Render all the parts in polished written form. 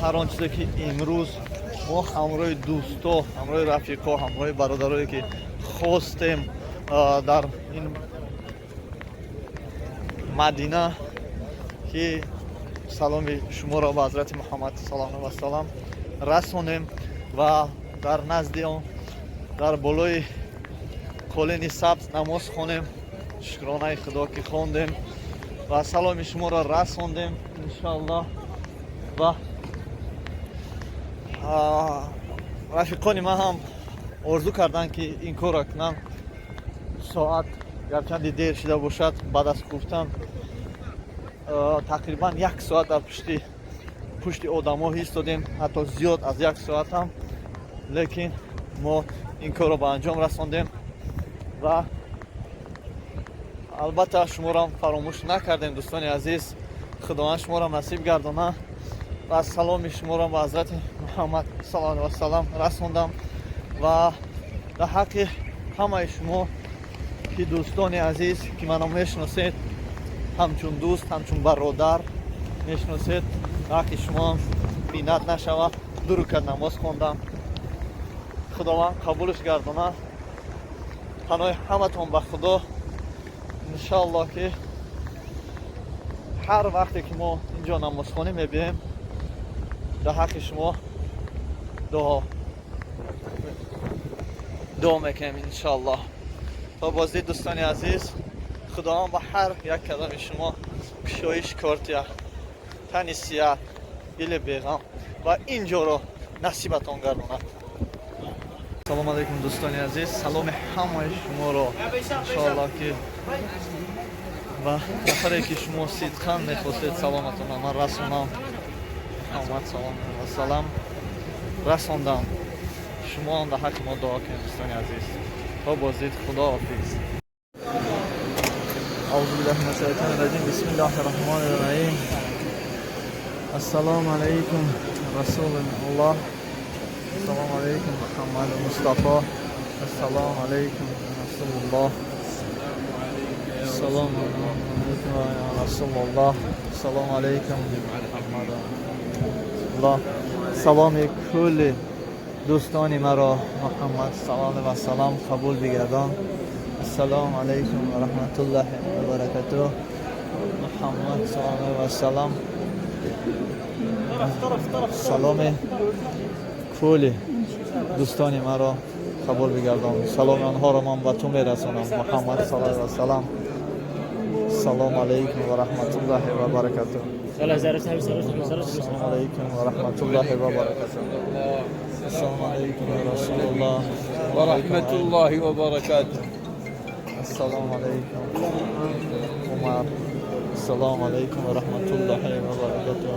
ҳар он чизе ки имрӯз мо ҳамроҳи дӯсто, ҳамроҳи рафиқо, ҳамроҳи бародарое ки хостем дар ин мадина ки саломи шуморо ба ҳазрати муҳаммад саллаллоҳу алайҳи ва саллам расонем ва дар назди он дар болои қолини сабз намоз хонем, шукронаи худо ки хондем ва саломи шуморо расондем иншоаллоҳ. ва рафиқони ман ҳам орзу карданд ки ин корро кунанд. соат гарчанде дер шуда бошад, баъд аз гуфтан тақрибан 1 соат дар пушти одамо истодем, ҳатто зиёд аз 1 соат ҳам, лекин мо ин корро ба анҷом расондем ва албатта шуморо фаромӯш накардем. дӯстони азиз, худованд шуморо насиб гардона ва саломи шуморо ба ҳазрати муҳаммад саллаллоҳу алайҳи ва саллам расондам ва дар ҳаққи ҳамаи шумо ки дӯстони азиз ки маро мешиносед, ҳамчун дӯст, ҳамчун бародар мешиносед, дар ҳаққи шумо миннат нашавад, 2 рукат намоз хондам. худованд қабулш гардона. паноҳи ҳаматон ба худо. иншоаллоҳ ки ҳар вақте ки мо инҷо намозхонӣ мебием, дар ҳаққи шумо дуо мекунем иншоаллоҳ. то бозди дӯстони азиз, худованд ба ҳар як кадами шумо кушоиш, кортия, тани сиҳат, дили беғам ва инҷоро насибатон гардонад. салому алайкум дӯстони азиз, саломи ҳамаи шуморо иншоаллоҳ ки ва нафаре ки шумо сидқан мехостед саломатона ман расонам. муҳаммад саллаллоҳу алайҳи ва саллам расондам. шумо он дар ҳаққи мо дуо кунед дӯстони азиз. то бозид, худоҳофиз. аъузу биллаҳи мина шайтони раҷим. бисмиллаҳи роҳмони роҳим. ассалому алайкум расулуллоҳ. ассалому алайкум муҳаммад мустафо. ассалому алайкум расулуллоҳ. ассалому алайкум расулуллоҳ. ассалому алайкум муҳаммад расулуллоҳ. саломи кулли дӯстони маро муҳаммад саллаллоҳу алайҳи ва саллам қабул бигардон. ассалому алайкум ва раҳматуллоҳи ва баракатуҳ. муҳаммад саллаллоҳу алайҳи ва саллам саломи кулли дӯстони маро қабул бигардон. саломи онҳоро ман ба ту мерасонам. муҳаммад саллаллоҳу алайҳи ва саллам. ассалому алайкум ва раҳматуллоҳи ва баракатуҳ. ассалому алайкум ва раҳматуллоҳи ва баракатуҳ. ассалому алайкум ва расулуллоҳ ва раҳматуллоҳи ва баракатуҳ. ассалому алайкум умар. ассалому алайкум ва раҳматуллоҳи ва баракатуҳ.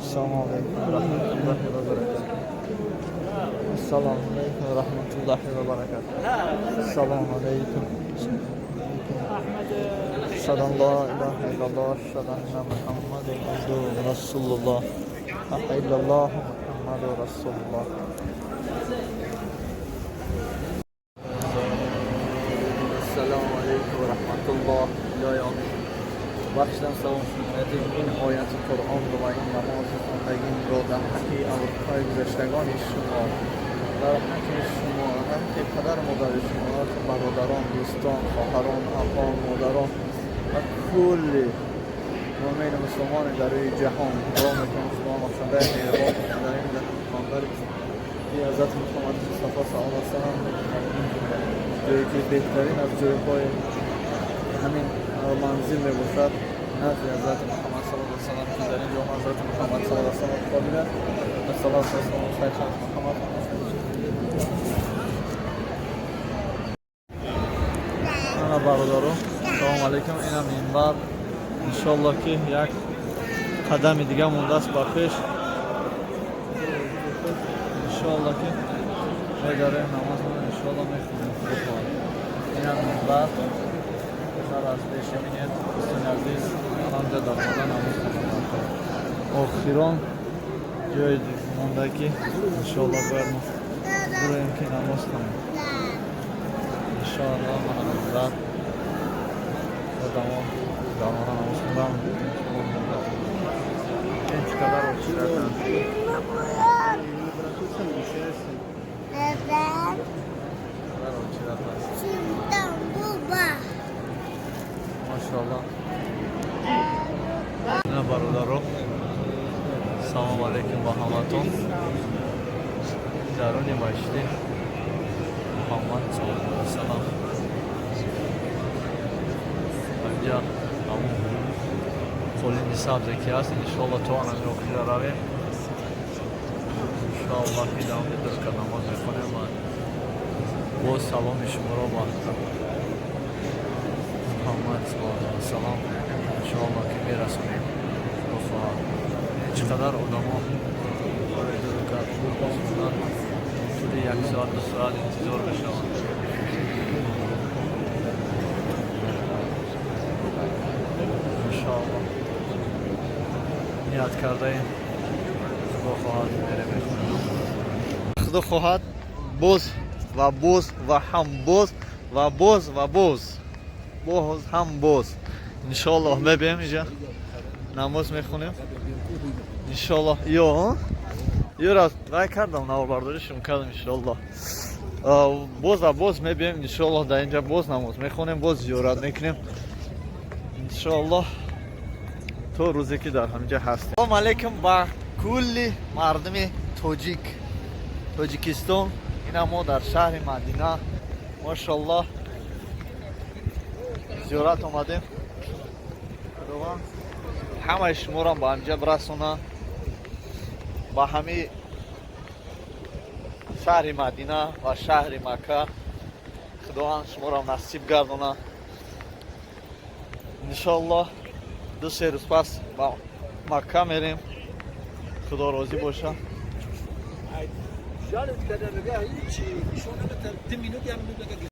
ассалому алайкум ва раҳматуллоҳи ва баракатуҳ. ассалому алайкум ва раҳматуллоҳи ва баракатуҳ. ассалому алайкум. أشهد أن لا إله إلا الله أشهد أن محمدا عبده ورسوله الله لا إله إلا الله محمد رسول الله. السلام عليكم ورحمة الله. إلهیان بخشیدن سلام شدید این آیت قرآن رو و این نماز خواندگی رو در حق اولهای گذشتگان شما، در حق شما، هم که پدر مادر شما، برادران، دوستان، خواهران، اقوام، مادران و کل مؤمن مسلمان در روی جهان دعا میکنم شما مقصد مهربان در این پیامبر که حضرت محمد مصطفی صلی الله علیه و سلم جایی که بهترین از جایهای همین منزل میباشد نزد حضرت محمد صلی الله علیه و سلم که در این جا حضرت محمد صلی الله علیه و سلم قابلت و صلی الله علیه و سلم شیخ محمد. انا برادران سلام علیکم. اینم منبر انشالله که یک قدم دیگه مونده است با پیش. انشالله که می‌داریم نماز رو انشالله می‌خونیم. اینم منبر سر از پیش می‌نید دوستان عزیز الان جا در مورد نماز خونیم. آخران جای مونده که انشالله باید ما بریم که نماز خونیم. انشالله من منبر دامون نماز خوندم. این چقدر رو چیزه салом алейкум ба ҳаматон. даруни машти муҳаммад саллаллоҳу алайҳи вассалам. инҷа ҳамун қолини сабзе ки ҳаст, иншоаллоҳ то анамиро кида равем. иншоаллоҳ идам дирка намоз мекунем ва боз саломи шуморо ба муҳаммад саллаллоҳу алайҳи вассалам иншоаллоҳ ки мерасонем. چی قدر آدم ها توی یک ساعت دو ساعت انتظار بشوند. انشاءالله نیت کرده ایم خدا خواهد میره بخونیم. خدا خواهد باز و باز و هم باز و باز و باز باز هم باز انشاءالله ببینیم اینجا نماز میخونیم انشاءالله. یه راست رای کردم نواربرداریشون کردم انشاءالله باز و باز میبینیم انشاءالله در اینجا باز نماز میخونیم باز زیارت میکنیم انشاءالله تو روزی که در همینجا هستیم. سلام علیکم با کلی مردم تاجیکستان. این ما در شهر مدینه ماشاءالله زیارت آمدیم. همه شما را با همجا برسونه با همه شهر مدینه و شهر مکه. خداوند شما را نصیب گردونه انشاءالله. دو سه روز پس با مکه میریم. خدا راضی باشه.